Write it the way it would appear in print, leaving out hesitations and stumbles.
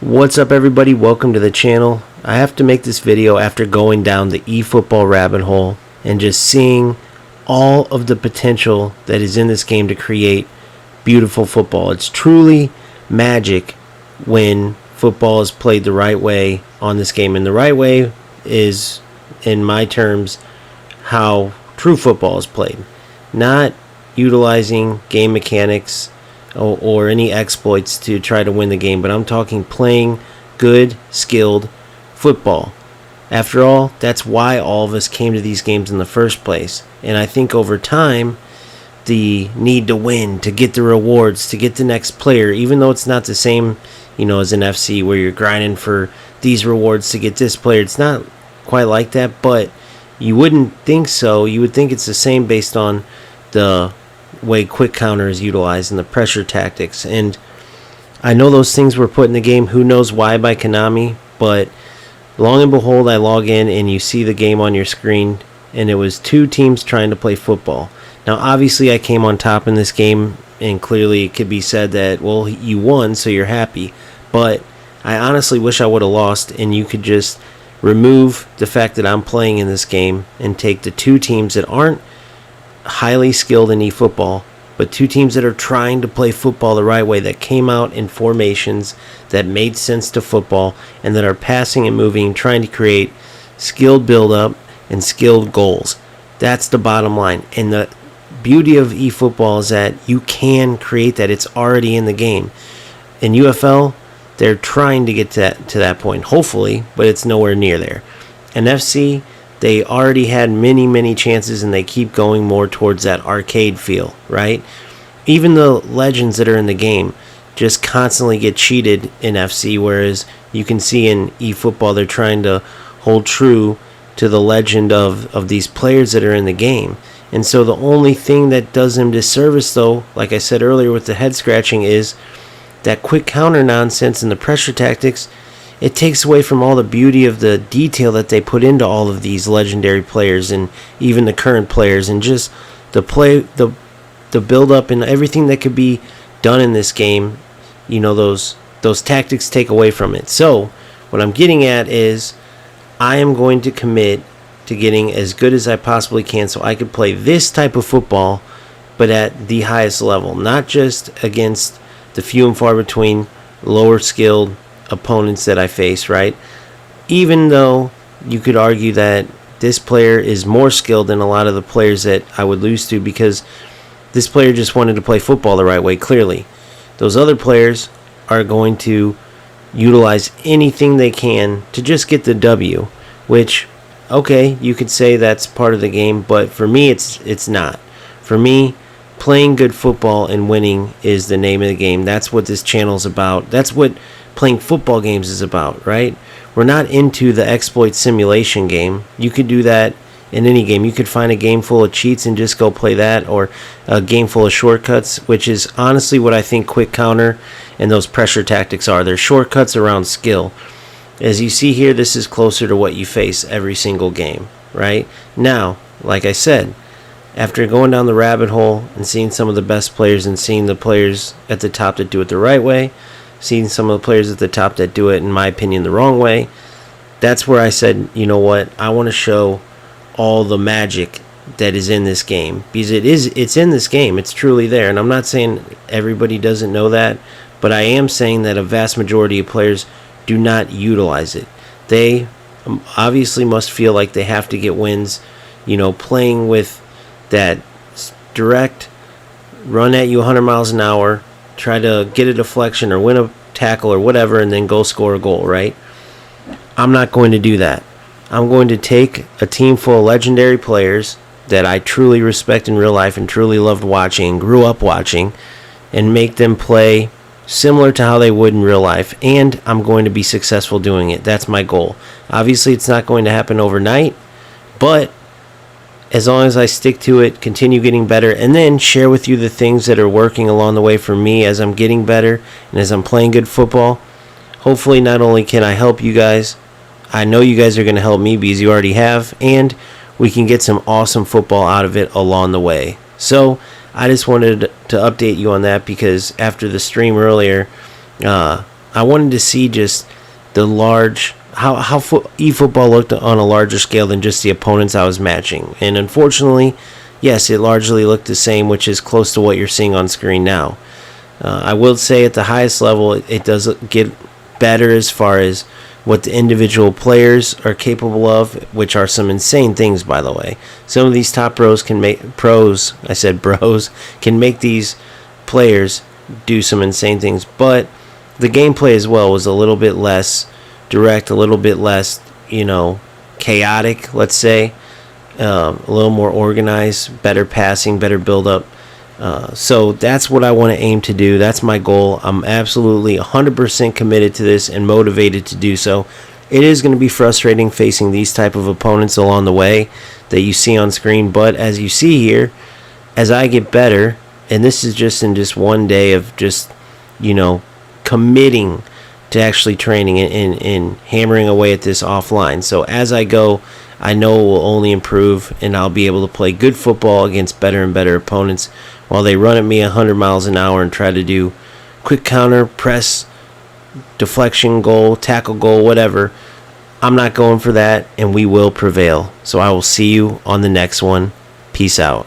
What's up, everybody? Welcome to the channel. I have to make this video after going down the eFootball rabbit hole and just seeing all of the potential that is in this game to create beautiful football. It's truly magic when football is played the right way on this game, and the right way is, in my terms, how true football is played, not utilizing game mechanics or any exploits to try to win the game, but I'm talking playing good, skilled football. After all, that's why all of us came to these games in the first place. And I think over time, the need to win, to get the rewards, to get the next player, even though it's not the same, as an FC where you're grinding for these rewards to get this player, it's not quite like that, but you wouldn't think so. You would think it's the same based on the way quick counter is utilized and the pressure tactics. And I know those things were put in the game, who knows why, by Konami, but long and behold, I log in and you see the game on your screen, and it was two teams trying to play football. Now obviously I came on top in this game, and clearly it could be said that, well, you won, so you're happy, but I honestly wish I would have lost, and you could just remove the fact that I'm playing in this game and take the two teams that aren't highly skilled in eFootball, but two teams that are trying to play football the right way, that came out in formations that made sense to football, and that are passing and moving, trying to create skilled build-up and skilled goals. That's the bottom line. And the beauty of eFootball is that you can create that. It's already in the game. In UFL, they're trying to get to that point, hopefully, but it's nowhere near there. In FC, they already had many chances, and they keep going more towards that arcade feel, right? Even the legends that are in the game just constantly get cheated in FC, whereas you can see in eFootball they're trying to hold true to the legend of these players that are in the game. And so the only thing that does them disservice, though, like I said earlier with the head scratching, is that quick counter nonsense and the pressure tactics. It takes away from all the beauty of the detail that they put into all of these legendary players and even the current players, and just the play, the build up and everything that could be done in this game. Those tactics take away from it. So what I'm getting at is I am going to commit to getting as good as I possibly can so I could play this type of football, but at the highest level, not just against the few and far between lower skilled opponents that I face, right? Even though you could argue that this player is more skilled than a lot of the players that I would lose to, because this player just wanted to play football the right way, clearly. Those other players are going to utilize anything they can to just get the W, which, okay, you could say that's part of the game, but for me it's not. For me, playing good football and winning is the name of the game. That's what this channel is about. That's what playing football games is about, right? We're not into the exploit simulation game. You could do that in any game. You could find a game full of cheats and just go play that, or a game full of shortcuts, which is honestly what I think quick counter and those pressure tactics are. They're shortcuts around skill. As you see here, this is closer to what you face every single game, right? Now, like I said, after going down the rabbit hole and seeing some of the best players and seeing the players at the top that do it the right way, seeing some of the players at the top that do it, in my opinion, the wrong way, that's where I said, you know what, I want to show all the magic that is in this game, because it's in this game. It's truly there. And I'm not saying everybody doesn't know that, but I am saying that a vast majority of players do not utilize it. They obviously must feel like they have to get wins, playing with that direct run at you 100 miles an hour, try to get a deflection or win a tackle or whatever, and then go score a goal, right? I'm not going to do that. I'm going to take a team full of legendary players that I truly respect in real life and truly loved watching, grew up watching, and make them play similar to how they would in real life, and I'm going to be successful doing it. That's my goal. Obviously, it's not going to happen overnight, but as long as I stick to it, continue getting better, and then share with you the things that are working along the way for me as I'm getting better and as I'm playing good football, hopefully not only can I help you guys, I know you guys are going to help me because you already have, and we can get some awesome football out of it along the way. So I just wanted to update you on that, because after the stream earlier, I wanted to see just the large how eFootball looked on a larger scale than just the opponents I was matching. And unfortunately, yes, it largely looked the same, which is close to what you're seeing on screen now. I will say at the highest level, it does get better as far as what the individual players are capable of, which are some insane things, by the way. Some of these top bros can make can make these players do some insane things, but the gameplay as well was a little bit less direct, a little bit less, chaotic, let's say, a little more organized, better passing, better build up. So that's what I want to aim to do. That's my goal. I'm absolutely 100% committed to this and motivated to do so. It is going to be frustrating facing these type of opponents along the way that you see on screen, but as you see here, as I get better, and this is just in just one day of just, committing to actually training and hammering away at this offline. So as I go, I know it will only improve, and I'll be able to play good football against better and better opponents while they run at me 100 miles an hour and try to do quick counter, press, deflection goal, tackle goal, whatever. I'm not going for that, and we will prevail. So I will see you on the next one. Peace out.